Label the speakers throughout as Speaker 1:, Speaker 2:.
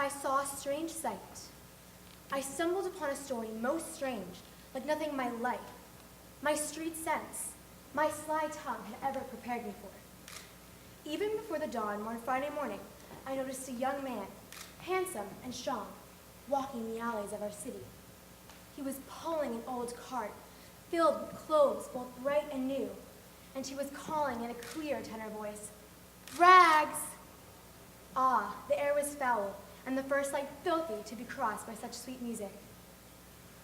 Speaker 1: I saw a strange sight. I stumbled upon a story most strange, like nothing in my life, my street sense, my sly tongue had ever prepared me for. Even before the dawn one Friday morning, I noticed a young man, handsome and strong, walking the alleys of our city. He was pulling an old cart filled with clothes both bright and new, and he was calling in a clear tenor voice, "Rags!" Ah, the air was foul, and the first light filthy to be crossed by such sweet music.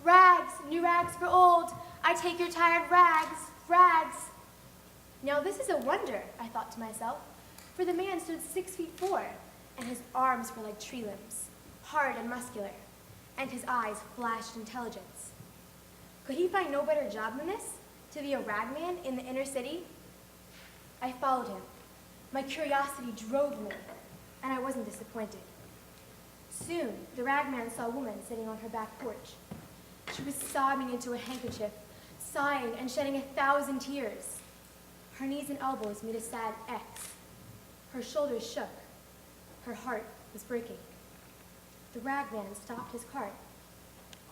Speaker 1: "Rags, new rags for old, I take your tired rags, rags." Now this is a wonder, I thought to myself, for the man stood 6'4", and his arms were like tree limbs, hard and muscular, and his eyes flashed intelligence. Could he find no better job than this, to be a ragman in the inner city? I followed him. My curiosity drove me, and I wasn't disappointed. Soon, the ragman saw a woman sitting on her back porch. She was sobbing into a handkerchief, sighing and shedding 1,000 tears. Her knees and elbows made a sad X. Her shoulders shook. Her heart was breaking. The ragman stopped his cart.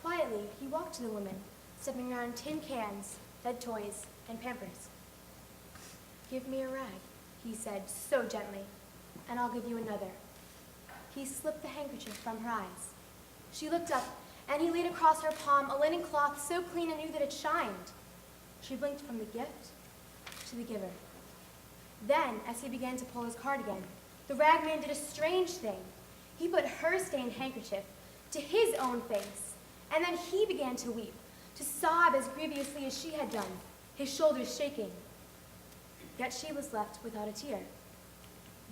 Speaker 1: Quietly, he walked to the woman, stepping around tin cans, dead toys, and Pampers. "Give me a rag," he said so gently, "and I'll give you another." He slipped the handkerchief from her eyes. She looked up, and he laid across her palm a linen cloth so clean and new that it shined. She blinked from the gift to the giver. Then, as he began to pull his cart again, the ragman did a strange thing. He put her stained handkerchief to his own face, and then he began to weep, to sob as grievously as she had done, his shoulders shaking. Yet she was left without a tear.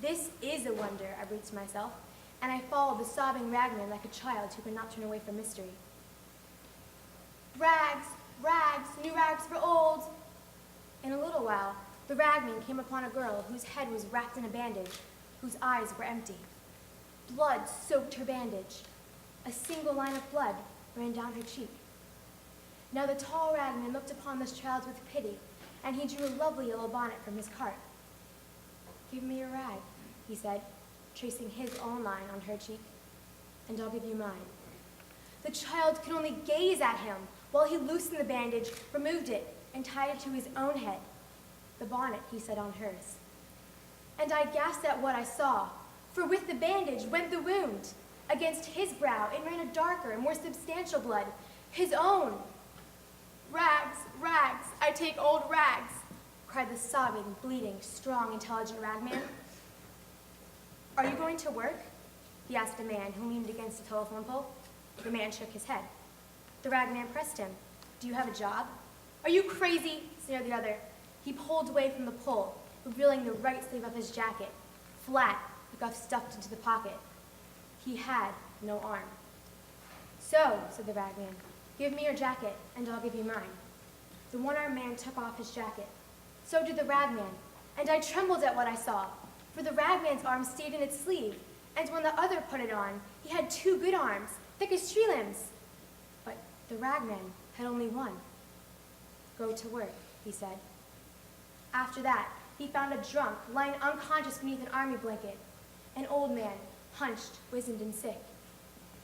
Speaker 1: This is a wonder, I breathed to myself, and I followed the sobbing ragman like a child who could not turn away from mystery. "Rags, rags, new rags for old." In a little while, the ragman came upon a girl whose head was wrapped in a bandage, whose eyes were empty. Blood soaked her bandage. A single line of blood ran down her cheek. Now the tall ragman looked upon this child with pity, and he drew a lovely yellow bonnet from his cart. "Give me your rag," he said, tracing his own line on her cheek, "and I'll give you mine." The child could only gaze at him while he loosened the bandage, removed it, and tied it to his own head. The bonnet he set on hers. And I gasped at what I saw, for with the bandage went the wound. Against his brow it ran a darker, more substantial blood, his own. "Rags, rags, I take old rags," cried the sobbing, bleeding, strong, intelligent ragman. "Are you going to work?" he asked a man who leaned against a telephone pole. The man shook his head. The ragman pressed him. "Do you have a job?" "Are you crazy?" sneered the other. He pulled away from the pole, revealing the right sleeve of his jacket, flat, the cuff stuffed into the pocket. He had no arm. "So," said the ragman, "give me your jacket, and I'll give you mine." The one-armed man took off his jacket. So did the ragman, and I trembled at what I saw, for the ragman's arm stayed in its sleeve, and when the other put it on, he had 2 good arms, thick as tree limbs. But the ragman had only one. "Go to work," he said. After that, he found a drunk lying unconscious beneath an army blanket, an old man, hunched, wizened, and sick.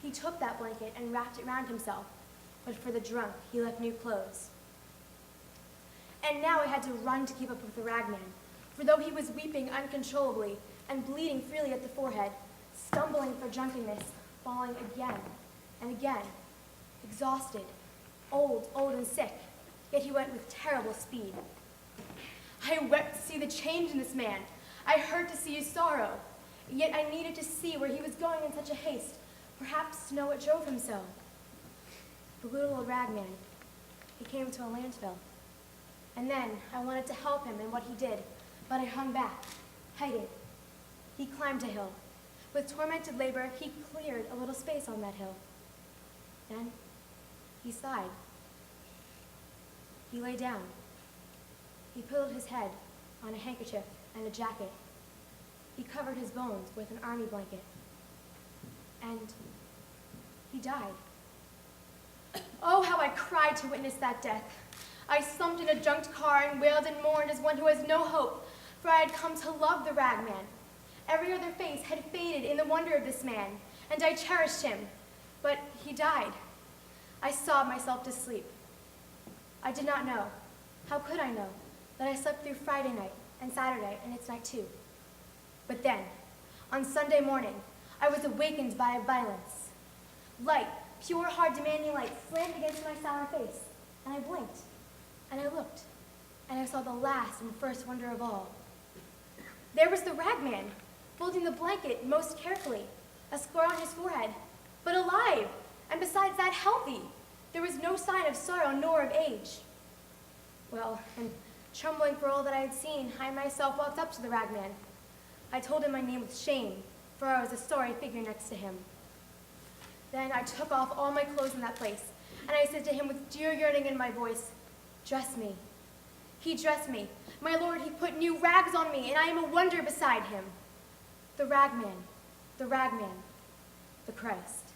Speaker 1: He took that blanket and wrapped it round himself, but for the drunk, he left new clothes. And now I had to run to keep up with the ragman, for though he was weeping uncontrollably and bleeding freely at the forehead, stumbling for drunkenness, falling again and again, exhausted, old and sick, yet he went with terrible speed. I wept to see the change in this man. I heard to see his sorrow, yet I needed to see where he was going in such a haste, perhaps to know what drove him so. The little old ragman, he came to a landfill. And then I wanted to help him in what he did, but I hung back, hiding. He climbed a hill. With tormented labor, he cleared a little space on that hill. Then he sighed. He lay down. He pillowed his head on a handkerchief and a jacket. He covered his bones with an army blanket. And he died. Oh, how I cried to witness that death. I slumped in a junked car and wailed and mourned as one who has no hope, for I had come to love the ragman. Every other face had faded in the wonder of this man, and I cherished him, but he died. I sobbed myself to sleep. I did not know, how could I know, that I slept through Friday night and Saturday and its night too. But then, on Sunday morning, I was awakened by a violence. Light, pure, hard, demanding light slammed against my sour face, and I blinked, and I looked, and I saw the last and first wonder of all. There was the ragman, folding the blanket most carefully, a scar on his forehead, but alive, and besides that, healthy. There was no sign of sorrow nor of age. Well, and trembling for all that I had seen, I myself walked up to the ragman. I told him my name with shame, for I was a sorry figure next to him. Then I took off all my clothes in that place, and I said to him with dear yearning in my voice, "Dress me." He dressed me. My lord, he put new rags on me, and I am a wonder beside him. The ragman, the Christ.